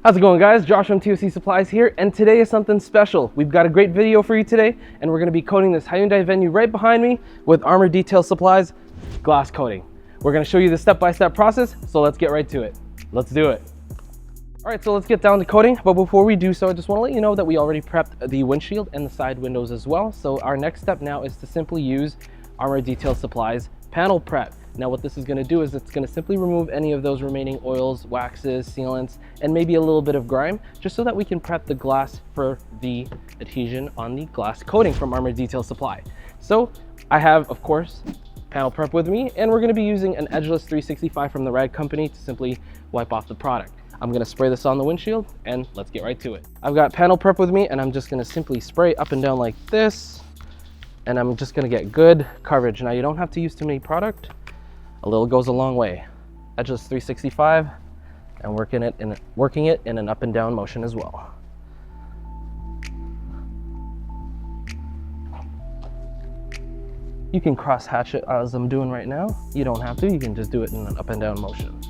How's it going, guys? Josh from TOC Supplies here, and today is something special. We've got a great video for you today, and we're going to be coating this Hyundai Venue right behind me with Armour Detail Supplies glass coating. We're going to show you the step-by-step process, so let's get right to it. Let's do it. All right, so let's get down to coating, but before we do so, I just want to let you know that we already prepped the windshield and the side windows as well. So our next step now is to simply use Armour Detail Supplies panel prep. Now what this is going to do is it's going to simply remove any of those remaining oils, waxes, sealants, and maybe a little bit of grime, just so that we can prep the glass for the adhesion on the glass coating from Armour Detail Supply. So I have, of course, panel prep with me, and we're going to be using an Edgeless 365 from the Rag Company to simply wipe off the product. I'm going to spray this on the windshield, and let's get right to it. I've got panel prep with me, and I'm just going to simply spray up and down like this, and I'm just going to get good coverage. Now you don't have to use too many product. A little goes a long way. Edgeless 365, and working it in an up and down motion as well. You can cross hatch it as I'm doing right now. You don't have to, you can just do it in an up and down motion.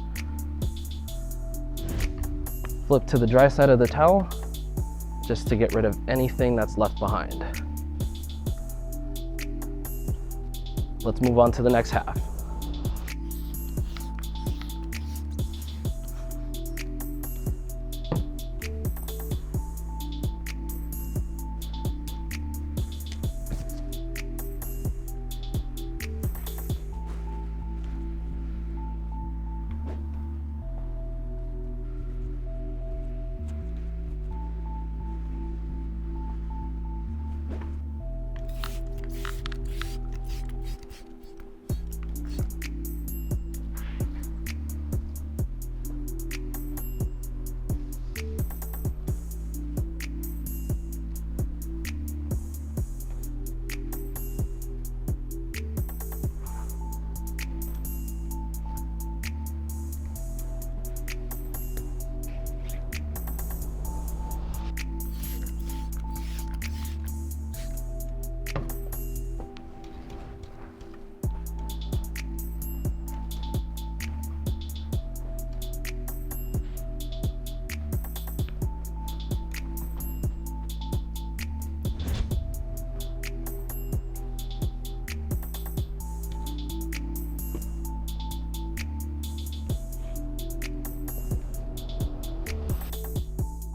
Flip to the dry side of the towel, just to get rid of anything that's left behind. Let's move on to the next half.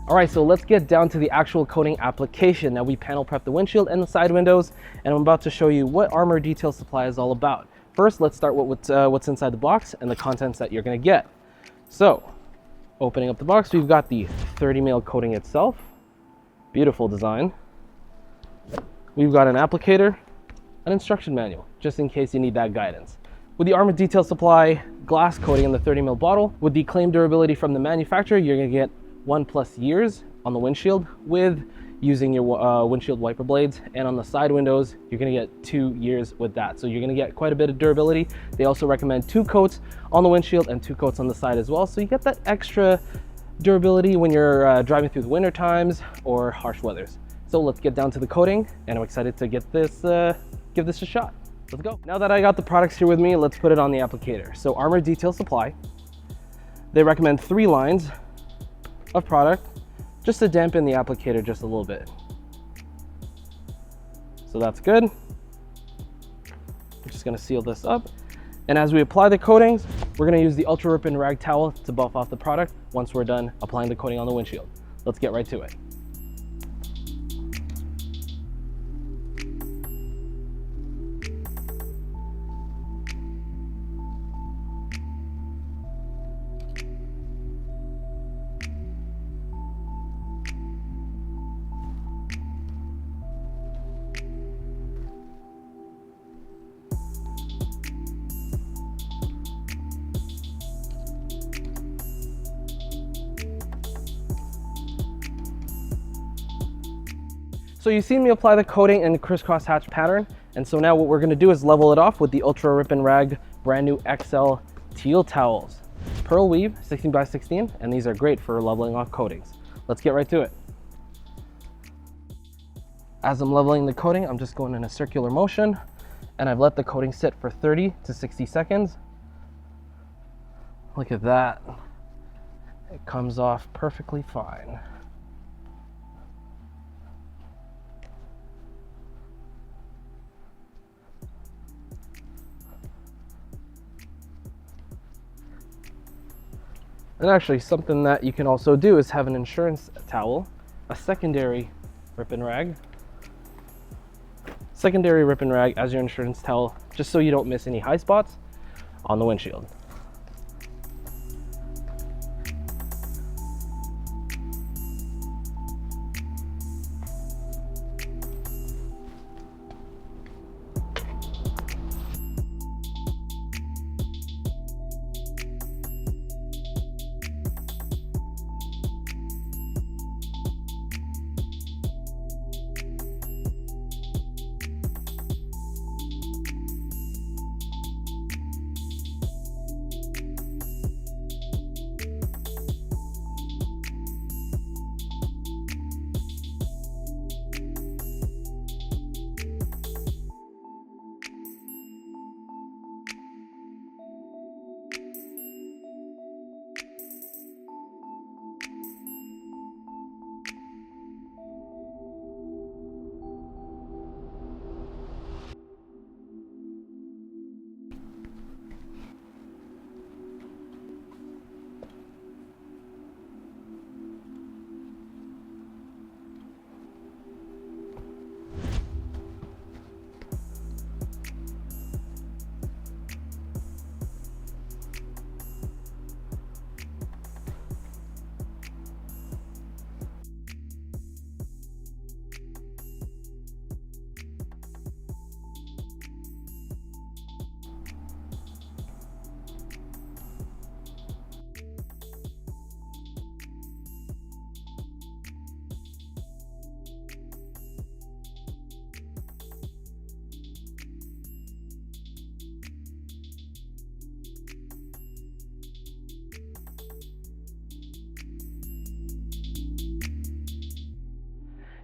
All right, so let's get down to the actual coating application. Now we panel prep the windshield and the side windows, and I'm about to show you what Armour Detail Supply is all about. First, let's start with what's inside the box and the contents that you're gonna get. So, opening up the box, we've got the 30 mil coating itself. Beautiful design. We've got an applicator, an instruction manual, just in case you need that guidance. With the Armour Detail Supply glass coating in the 30 mil bottle, with the claimed durability from the manufacturer, you're gonna get 1+ years on the windshield with using your windshield wiper blades, and on the side windows you're going to get 2 years with that. So you're going to get quite a bit of durability. They also recommend 2 coats on the windshield and 2 coats on the side as well, so you get that extra durability when you're driving through the winter times or harsh weathers. So let's get down to the coating, and I'm excited to get this give this a shot. Let's go. Now that I got the products here with me, let's put it on the applicator. So Armour Detail Supply, they recommend 3 lines of product just to dampen the applicator just a little bit. So that's good. I'm just going to seal this up, and as we apply the coatings, we're going to use the ultra rip-in rag towel to buff off the product once we're done applying the coating on the windshield. Let's get right to it. So you've seen me apply the coating in the crisscross hatch pattern, and so now what we're going to do is level it off with the Ultra Rip and Rag brand new XL teal towels. Pearl weave, 16 by 16, and these are great for leveling off coatings. Let's get right to it. As I'm leveling the coating, I'm just going in a circular motion, and I've let the coating sit for 30 to 60 seconds. Look at that. It comes off perfectly fine. And actually, something that you can also do is have an insurance towel, a secondary rip and rag as your insurance towel, just so you don't miss any high spots on the windshield.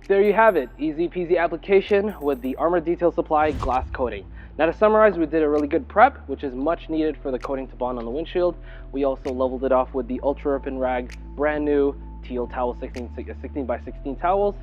There you have it, easy peasy application with the Armour Detail Supply glass coating. Now to summarize, we did a really good prep, which is much needed for the coating to bond on the windshield. We also leveled it off with the Ultra Rip and Rag brand new teal towel, 16 by 16 towels.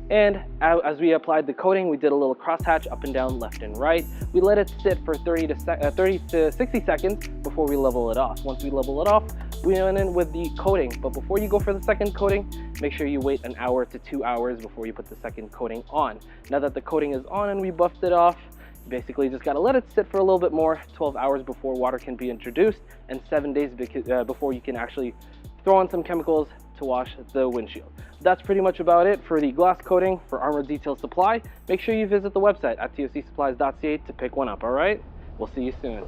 And as we applied the coating, we did a little crosshatch up and down, left and right. We let it sit for 30 to 60 seconds before we level it off. Once we level it off, we went in with the coating. But before you go for the second coating, make sure you wait an hour to 2 hours before you put the second coating on. Now that the coating is on and we buffed it off, you basically just gotta let it sit for a little bit more, 12 hours before water can be introduced, and 7 days before you can actually throw on some chemicals to wash the windshield. That's pretty much about it for the glass coating for Armour Detail Supply. Make sure you visit the website at tocsupplies.ca to pick one up, all right? We'll see you soon.